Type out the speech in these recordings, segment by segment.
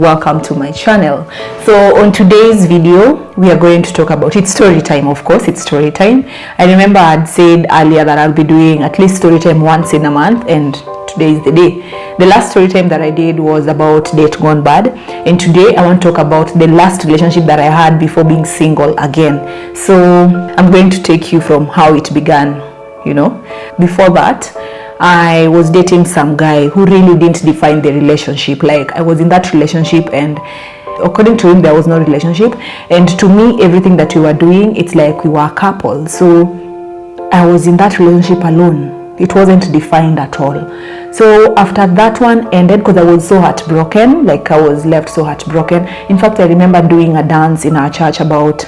welcome to my channel. So on today's video we are going to talk about, it's story time, of course, it's story time. I remember I had said earlier that I'll be doing at least story time once in a month, and today is the day. The last story time that I did was about date gone bad, and today I want to talk about the last relationship that I had before being single again. So I'm going to take you from how it began. Before that I was dating some guy who really didn't define the relationship. Like, I was in that relationship and according to him there was no relationship, and to me everything that we were doing, it's like we were a couple. So I was in that relationship alone. It wasn't defined at all. So after that one ended, because I was so heartbroken, like I was left so heartbroken. In fact, I remember doing a dance in our church about,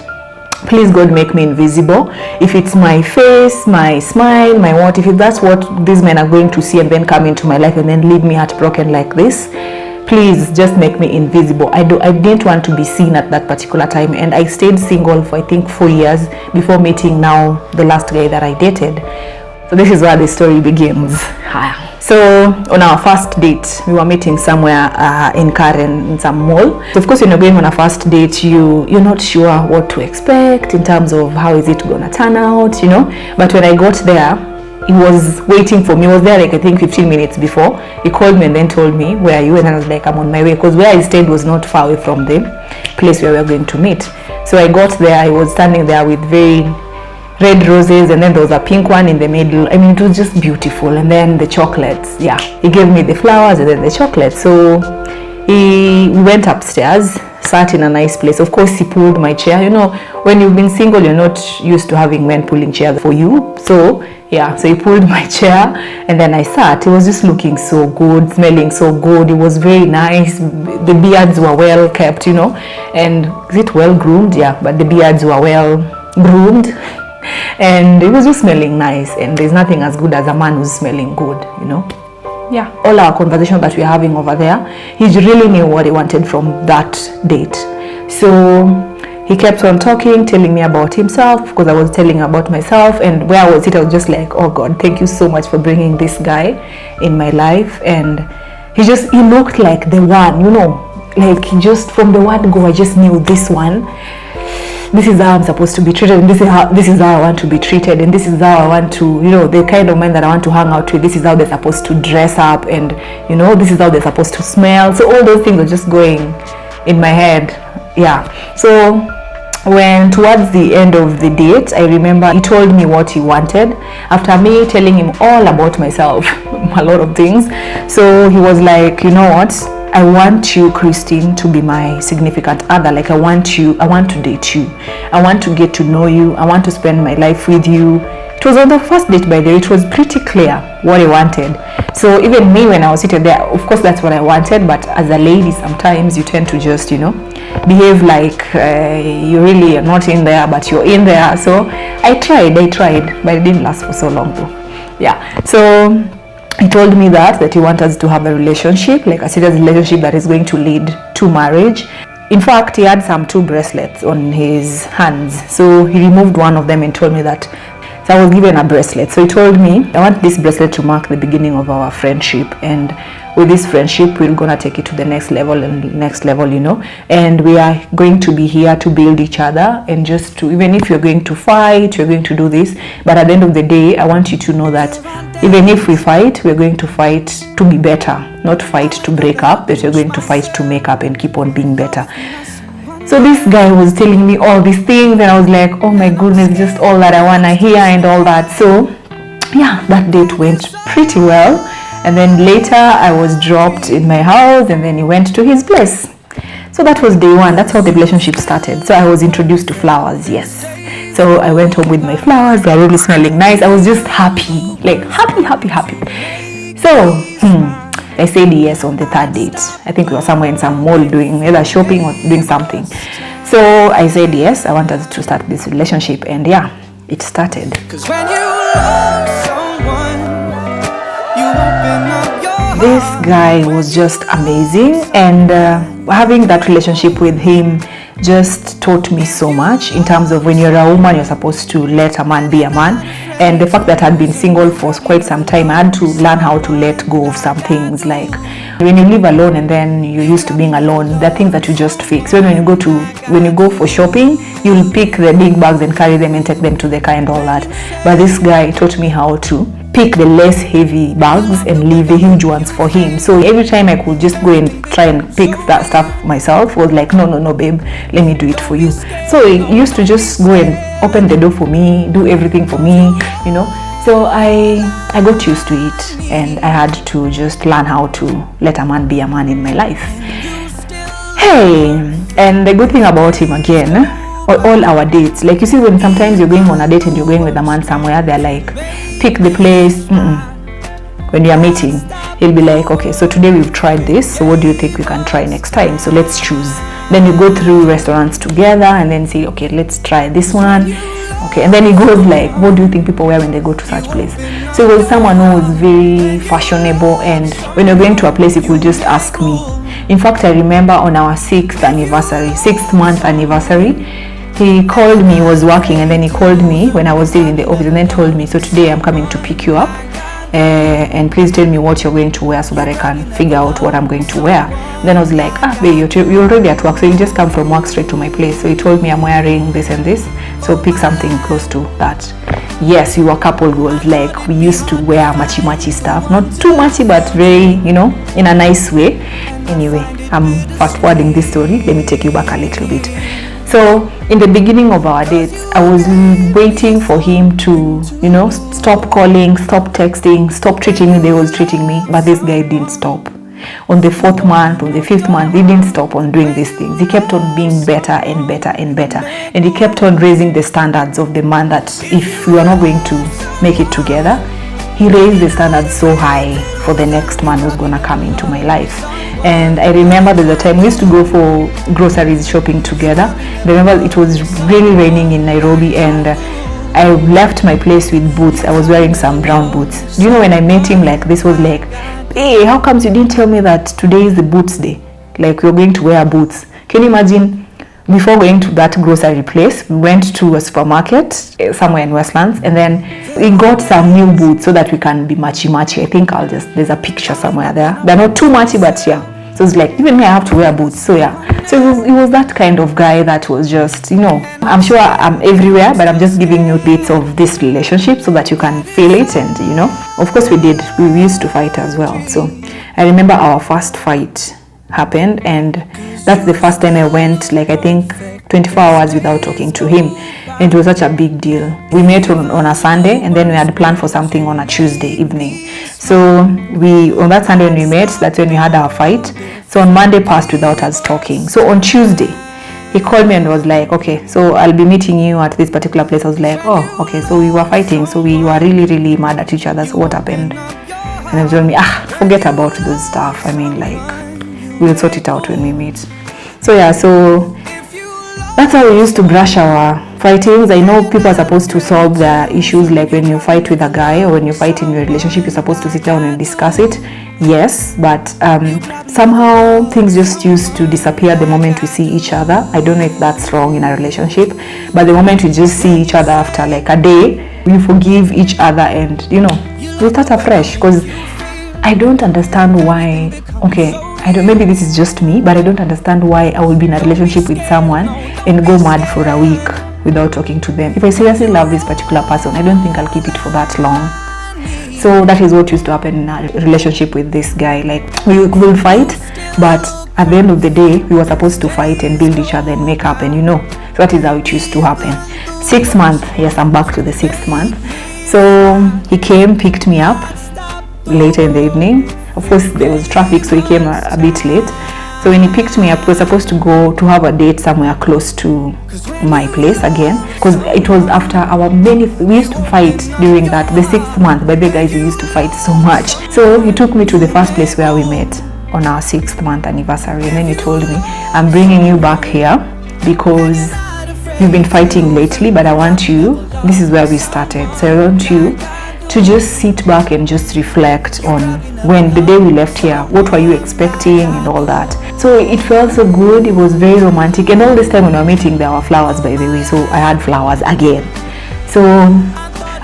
please God, make me invisible. If it's my face, my smile, my what, if that's what these men are going to see and then come into my life and then leave me heartbroken like this, please just make me invisible. I didn't want to be seen at that particular time, and I stayed single for I think 4 years before meeting now the last guy that I dated. So this is where the story begins. So on our first date, we were meeting somewhere in Karen, in some mall. So of course, when you're going on a first date, you're not sure what to expect in terms of how is it gonna turn out, But when I got there, he was waiting for me. He was there like I think 15 minutes before. He called me and then told me, where are you? And I was like, I'm on my way, because where I stayed was not far away from the place where we were going to meet. So I got there, I was standing there with very red roses, and then there was a pink one in the middle. I mean, it was just beautiful. And then the chocolates, he gave me the flowers and then the chocolates. So we went upstairs, sat in a nice place. Of course, he pulled my chair. When you've been single, you're not used to having men pulling chairs for you. So he pulled my chair and then I sat. He was just looking so good, smelling so good. It was very nice. The beards were well kept, and is it well groomed? Yeah, but the beards were well groomed. And it was just smelling nice, and there's nothing as good as a man who's smelling good, all our conversation that we're having over there, he really knew what he wanted from that date. So he kept on talking, telling me about himself, because I was telling about myself. And where I was I was just like, oh God, thank you so much for bringing this guy in my life. And he looked like the one, like he just, from the word go, I just knew this one. This is how I'm supposed to be treated, and this is how I want to be treated, and this is how I want to, the kind of men that I want to hang out with. This is how they're supposed to dress up, and this is how they're supposed to smell. So all those things are just going in my head. So when towards the end of the date, I remember he told me what he wanted after me telling him all about myself, a lot of things. So he was like, you know what, I want you, Christine, to be my significant other. Like, I want to date you. I want to get to know you. I want to spend my life with you. It was on the first date, by the way. It was pretty clear what he wanted. So even me, when I was sitting there, of course that's what I wanted, but as a lady, sometimes you tend to just, behave like you really are not in there, but you're in there. So I tried, but it didn't last for so long though. So he told me that he wants us to have a relationship, like a serious relationship that is going to lead to marriage. In fact, he had some 2 bracelets on his hands. So he removed one of them and told me that. So I was given a bracelet. So he told me, I want this bracelet to mark the beginning of our friendship. And with this friendship, we're going to take it to the next level and next level, And we are going to be here to build each other, and just to, even if you're going to fight, you're going to do this. But at the end of the day, I want you to know that even if we fight, we're going to fight to be better, not fight to break up, but we're going to fight to make up and keep on being better. So this guy was telling me all these things, and I was like, oh my goodness, just all that I want to hear and all that. So that date went pretty well. And then later I was dropped in my house, and then he went to his place. So that was day 1. That's how the relationship started. So I was introduced to flowers, yes. So I went home with my flowers. They're really smelling nice. I was just happy, like happy. So I said yes on the 3rd date. I think we were somewhere in some mall doing either shopping or doing something. So I said yes, I want us to start this relationship, and it started. This guy was just amazing, and having that relationship with him just taught me so much in terms of when you're a woman, you're supposed to let a man be a man, And the fact that I'd been single for quite some time, I had to learn how to let go of some things. Like when you live alone and then you're used to being alone, there are things that you just fix. When you go for shopping, you'll pick the big bags and carry them and take them to the car and all that. But this guy taught me how to pick the less heavy bags and leave the huge ones for him. So every time I could just go and try and pick that stuff myself, was like, no babe, let me do it for you. So he used to just go and open the door for me, do everything for me, you know. So I got used to it, and I had to just learn how to let a man be a man in my life. Hey, and the good thing about him again, all our dates, like you see when sometimes you're going on a date and you're going with a man somewhere, they're like, pick the place. When you're meeting, he'll be like, okay, so today we've tried this, so what do you think we can try next time? So let's choose. Then you go through restaurants together and then say, okay, let's try this one. Okay, and then he goes like, what do you think people wear when they go to such place? So he was someone who was very fashionable, and when you're going to a place, he could just ask me. In fact, I remember on our 6th month anniversary, he called me, he was working, and then he called me when I was still in the office and then told me, so today I'm coming to pick you up, and please tell me what you're going to wear so that I can figure out what I'm going to wear. Then I was like, babe, you're already at work, so you just come from work straight to my place. So he told me I'm wearing this and this, so pick something close to that. Yes, we were couple goals, like we used to wear matchy stuff, not too matchy but very, you know, in a nice way. Anyway, I'm fast forwarding this story, let me take you back a little bit. So in the beginning of our dates, I was waiting for him to, you know, stop calling, stop texting, stop treating me the way he was treating me, but this guy didn't stop. On the 4th month, on the 5th month, he didn't stop on doing these things. He kept on being better and better and better, and he kept on raising the standards of the man that if we are not going to make it together, he raised the standards so high for the next man who's gonna come into my life. And I remember there's a time we used to go for groceries shopping together. I remember it was really raining in Nairobi, and I left my place with boots. I was wearing some brown boots. Do you know, when I met him, like, this was like, hey, how comes you didn't tell me that today is the boots day? Like, you're going to wear boots. Can you imagine? Before going to that grocery place, we went to a supermarket somewhere in Westlands, and then we got some new boots so that we can be matchy. I think there's a picture somewhere there. They're not too matchy, but yeah. So it's like, even me, I have to wear boots. So yeah. So it was that kind of guy that was just, you know, I'm sure I'm everywhere, but I'm just giving you bits of this relationship so that you can feel it. And, you know, of course we used to fight as well. So I remember our first fight happened, and that's the first time I went, like, I think 24 hours without talking to him, and it was such a big deal. We met on a Sunday, and then we had planned for something on a Tuesday evening. So on that Sunday when we met, that's when we had our fight. So on Monday passed without us talking. So on Tuesday he called me and was like, okay, so I'll be meeting you at this particular place. I was like, oh, okay. So we were fighting, so we were really mad at each other. So what happened? And he told me, forget about those stuff, I mean, like, we'll sort it out when we meet. So yeah, so that's how we used to brush our fightings. I know people are supposed to solve their issues, like when you fight with a guy or when you fight in your relationship, you're supposed to sit down and discuss it. Yes, but somehow things just used to disappear the moment we see each other. I don't know if that's wrong in a relationship, but the moment we just see each other after like a day, we forgive each other and, you know, we start afresh. Because I don't understand why, maybe this is just me, but I don't understand why I will be in a relationship with someone and go mad for a week without talking to them. If I seriously love this particular person, I don't think I'll keep it for that long. So that is what used to happen in a relationship with this guy. Like, we will fight, but at the end of the day, we were supposed to fight and build each other and make up, and you know, so that is how it used to happen. 6 months, yes, I'm back to the 6th month. So he came, picked me up later in the evening. Of course, there was traffic, so he came a bit late. So when he picked me up, we were supposed to go to have a date somewhere close to my place again, because it was after we used to fight during the 6th month. By the way, guys, we used to fight so much. So he took me to the first place where we met on our 6th month anniversary, and then he told me, I'm bringing you back here because you've been fighting lately, but I want you, this is where we started, so I want you to just sit back and just reflect on when the day we left here, what were you expecting and all that. So it felt so good, it was very romantic, and all this time when we were meeting there were flowers, by the way, so I had flowers again. So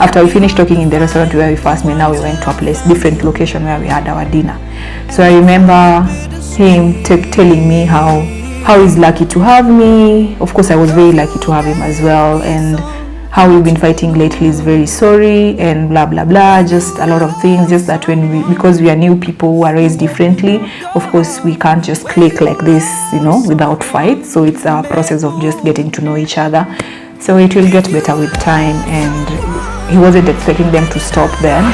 after we finished talking in the restaurant where we first met, now we went to a place, different location where we had our dinner. So I remember him telling me how he's lucky to have me. Of course, I was very lucky to have him as well, and how we've been fighting lately is very sorry, and blah blah blah, just a lot of things. Just that because we are new people who are raised differently, of course we can't just click like this, without fight. So it's a process of just getting to know each other. So it will get better with time, and he wasn't expecting them to stop then,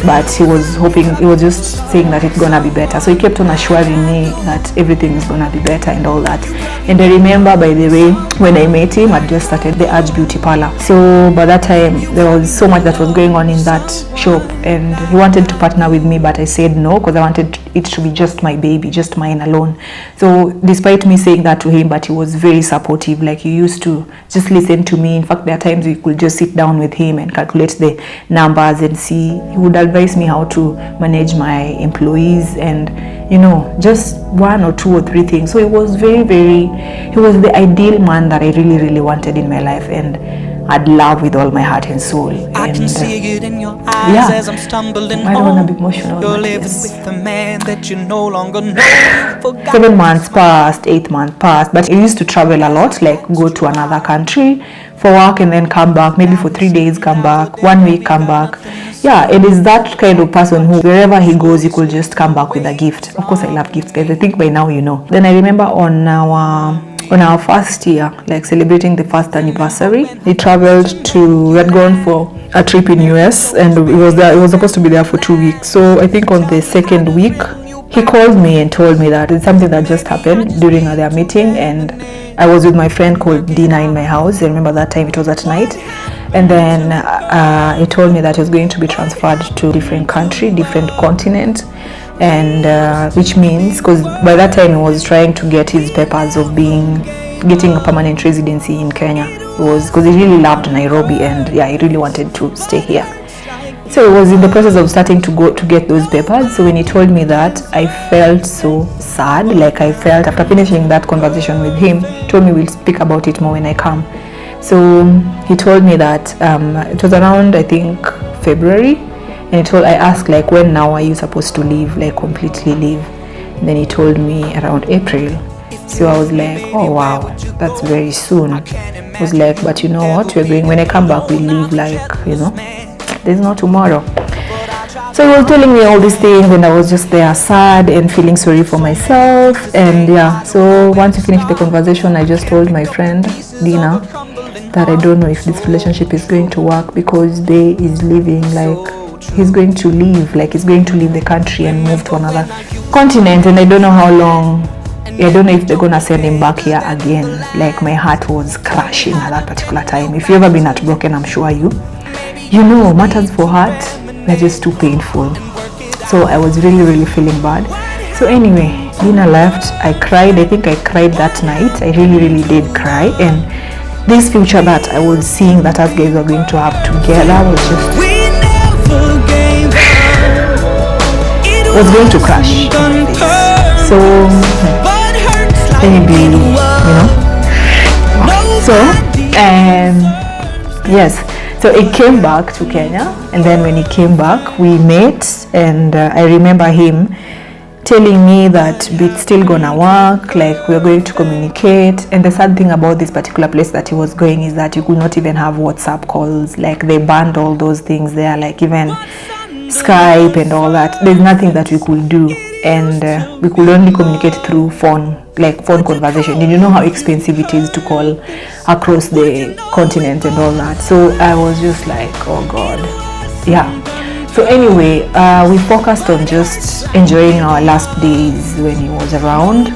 but he was just saying that it's gonna be better. So he kept on assuring me that everything is gonna be better and all that. And I remember, by the way, when I met him, I'd just started the Urge Beauty Parlor. So by that time, there was so much that was going on in that shop, and he wanted to partner with me, but I said no, because I wanted it to be just my baby, just mine alone. So despite me saying that to him, but he was very supportive. Like, he used to just listen to me. In fact, there are times we could just sit down with him and calculate the numbers and see. He would advise me how to manage my employees and just one or two or three things. So he was he was the ideal man that I really, really wanted in my life, and I'd love with all my heart and soul. I can see it in your eyes as I'm stumbling home. I don't want to be emotional. You're living with a man that you no longer know. 7 months passed, 8 months passed, but I used to travel a lot, like go to another country for work and then come back, maybe for 3 days, come back, 1 week, come back. Yeah, it is that kind of person who, wherever he goes, he could just come back with a gift. Of course, I love gifts, guys. I think by now you know. Then I remember on our first year, like celebrating the first anniversary, we had gone for a trip in US, and it was supposed to be there for 2 weeks. So I think on the second week, he called me and told me that it's something that just happened during their meeting, and I was with my friend called Dina in my house. I remember that time, it was at night. And then he told me that he was going to be transferred to a different country, different continent, and which means, because by that time he was trying to get his papers of getting a permanent residency in Kenya. It was because he really loved Nairobi, and he really wanted to stay here. So he was in the process of starting to get those papers. So when he told me that, I felt so sad. Like, I felt, after finishing that conversation with him, he told me we'll speak about it more when I come. So he told me that it was around, I think, February, and I asked, like, when now are you supposed to leave, like completely leave? And then he told me around April. So I was like, oh wow, that's very soon. I was like, but you know what, when I come back, we leave, like, there's no tomorrow. So he was telling me all these things, and I was just there sad and feeling sorry for myself. And so once we finished the conversation, I just told my friend Dina that I don't know if this relationship is going to work, because Day is leaving, like, he's going to leave the country and move to another continent, and I don't know how long. I don't know if they're gonna send him back here again. Like, my heart was crashing at that particular time. If you've ever been heartbroken, I'm sure you know matters for heart, they're just too painful. So I was really, really feeling bad. So anyway, Dina left. I cried. I think I cried that night. I really, really did cry. And this future that I was seeing that us guys were going to have together was going to crash. So maybe, so yes, so it came back to Kenya, and then when he came back, we met, and I remember him telling me that it's still gonna work, like, we're going to communicate. And the sad thing about this particular place that he was going is that you could not even have WhatsApp calls. Like, they banned all those things there, like even Skype and all that. There's nothing that we could do, and we could only communicate through phone conversation. And you know how expensive it is to call across the continent and all that. So I was just like, oh god. So anyway, we focused on just enjoying our last days when he was around.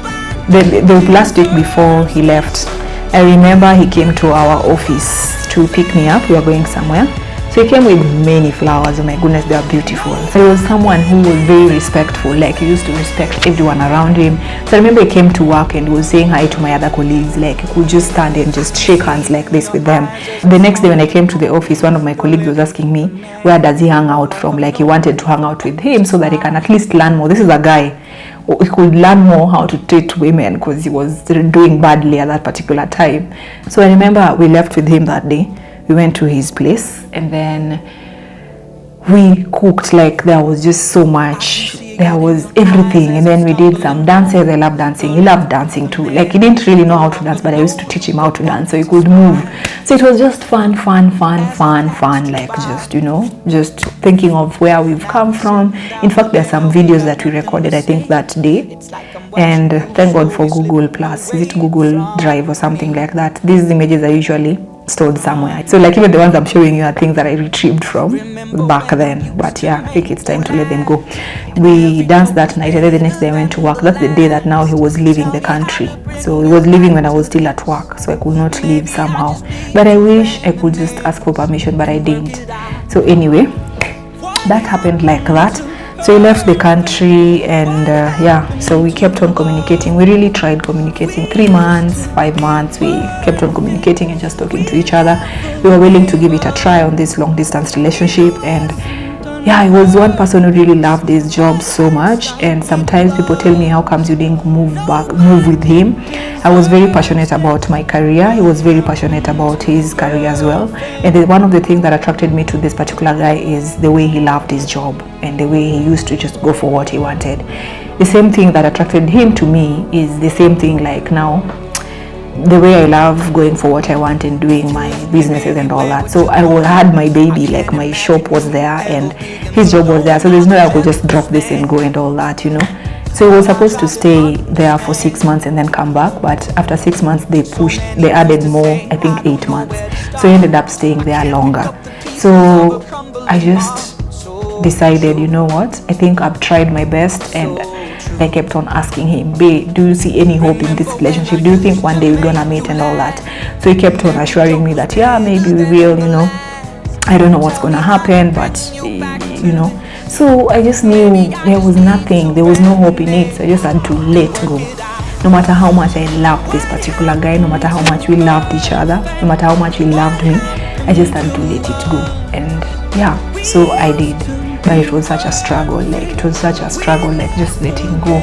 The last week before he left, I remember he came to our office to pick me up. We were going somewhere. So he came with many flowers. Oh my goodness, they are beautiful. So he was someone who was very respectful. Like, he used to respect everyone around him. So I remember he came to work and he was saying hi to my other colleagues. Like, he could just stand and just shake hands like this with them. The next day when I came to the office, one of my colleagues was asking me, where does he hang out from? Like, he wanted to hang out with him so that he can at least learn more. This is a guy he could learn more how to treat women, because he was doing badly at that particular time. So I remember we left with him that day. we went to his place, and then we cooked. Like, there was just so much, there was everything. And then we did some dances. I love dancing, he loved dancing too. Like, he didn't really know how to dance, but I used to teach him how to dance so he could move. So it was just fun, like, just, you know, just thinking of where we've come from. In fact, there's some videos that we recorded, I think, that day, and thank God for Google Plus, is it Google Drive or something like that. These images are usually stored somewhere. So like, even the ones I'm showing you are things that I retrieved from back then. But yeah, I think it's time to let them go. We danced that night, and then the next day I went to work. That's the day that now he was leaving the country. So he was leaving when I was still at work, so I could not leave somehow. But I wish I could just ask for permission, but I didn't. So anyway, that happened like that. So he left the country, and yeah, so we kept on communicating. We really tried communicating. 3 months, 5 months, we kept on communicating and just talking to each other. We were willing to give it a try on this long distance relationship, and yeah, I was one person who really loved his job so much. And sometimes people tell me, how comes you didn't move with him? I was very passionate about my career. He was very passionate about his career as well. And one of the things that attracted me to this particular guy is the way he loved his job and the way he used to just go for what he wanted. The same thing that attracted him to me is the same thing, like now, the way I love going for what I want and doing my businesses and all that. So I had my baby, like my shop was there and his job was there. So there's no way I could just drop this and go and all that, you know. So he was supposed to stay there for 6 months and then come back. But after 6 months, they added more, I think 8 months. So he ended up staying there longer. So I just decided, you know what, I think I've tried my best. And I kept on asking him, babe, do you see any hope in this relationship? Do you think one day we're gonna meet and all that? So he kept on assuring me that, yeah, maybe we will, you know. I don't know what's gonna happen, but you know. So I just knew there was nothing, there was no hope in it. So I just had to let go. No matter how much I loved this particular guy, no matter how much we loved each other, no matter how much he loved me, I just had to let it go. And yeah, so I did. But it was such a struggle, like just letting go.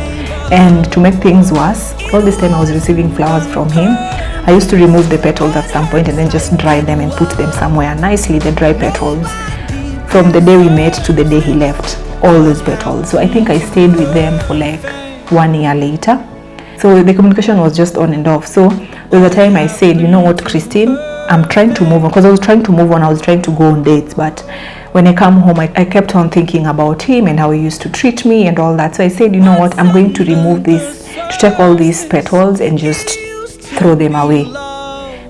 And to make things worse, all this time I was receiving flowers from him. I used to remove the petals at some point and then just dry them and put them somewhere nicely, the dry petals. From the day we met to the day he left, all those petals. So I think I stayed with them for like 1 year later. So the communication was just on and off. So there was a time I said, you know what, Christine, I'm trying to move on, because I was trying to move on, I was trying to go on dates, but when I come home, I kept on thinking about him and how he used to treat me and all that. So I said, you know what, I'm going to remove this, to take all these petals and just throw them away,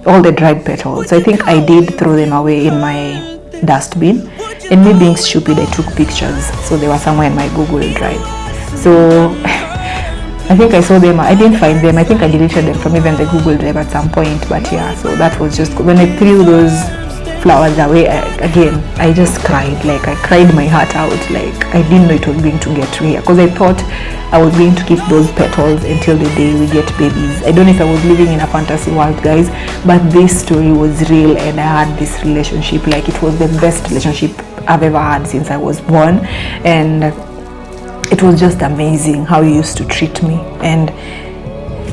all the dried petals. So I think I did throw them away in my dustbin. And me being stupid, I took pictures, so they were somewhere in my Google Drive. So I think I saw them, I didn't find them, I think I deleted them from even the Google Drive at some point. But yeah, so that was just, when I threw those flowers away, I just cried. Like, I cried my heart out. Like, I didn't know it was going to get to here, because I thought I was going to keep those petals until the day we get babies. I don't know if I was living in a fantasy world, guys, but this story was real, and I had this relationship. Like, it was the best relationship I've ever had since I was born, and it was just amazing how he used to treat me. And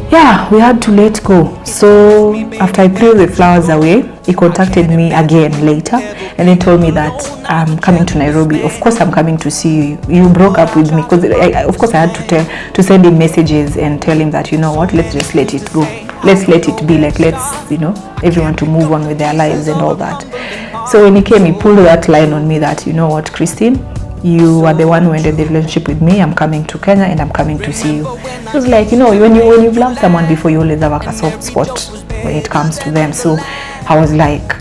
yeah, we had to let go. So after I threw the flowers away, he contacted me again later, and he told me that I'm coming to Nairobi. Of course I'm coming to see you. You broke up with me, because of course I had to send him messages and tell him that, you know what, let's just let it go. Let's let it be. Like, let's, you know, everyone to move on with their lives and all that. So when he came, he pulled that line on me that, you know what, Christine, you are the one who ended the relationship with me. I'm coming to Kenya and I'm coming to see you. It was like, you know, when you've loved someone before, you always have a soft spot when it comes to them. So I was like,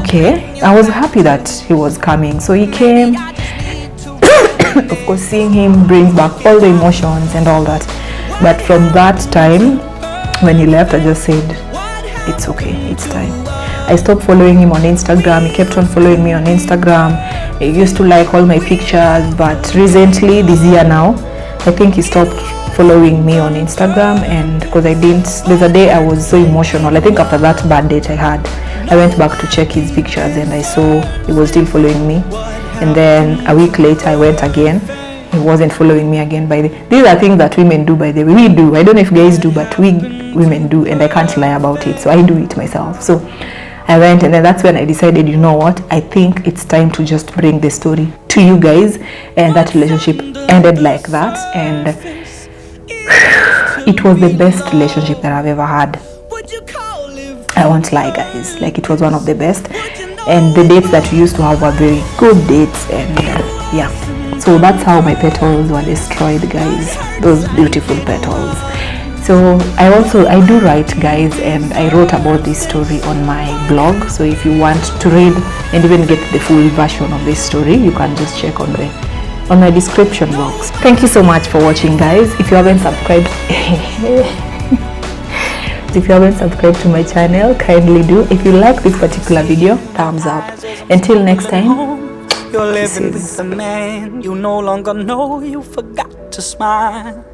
okay. I was happy that he was coming. So he came. Of course, seeing him brings back all the emotions and all that. But from that time, when he left, I just said, it's okay, it's time. I stopped following him on Instagram. He kept on following me on Instagram. He used to like all my pictures, but recently, this year now, I think he stopped following me on Instagram. And because there's a day I was so emotional. I think after that bad date I had, I went back to check his pictures and I saw he was still following me. And then a week later I went again. He wasn't following me again. These are things that women do, by the way. We do. I don't know if guys do, but we women do, and I can't lie about it. So I do it myself. So I went, and then that's when I decided, you know what, I think it's time to just bring the story to you guys. And that relationship ended like that, and it was the best relationship that I've ever had. I won't lie, guys, like it was one of the best. And the dates that we used to have were very good dates, and yeah, so that's how my petals were destroyed, guys, those beautiful petals. So I do write, guys, and I wrote about this story on my blog. So if you want to read and even get the full version of this story, you can just check on my description box. Thank you so much for watching, guys. If you haven't subscribed if you haven't subscribed to my channel, kindly do. If you like this particular video, thumbs up. Until next time, you're living with a man you no longer know. You forgot to smile.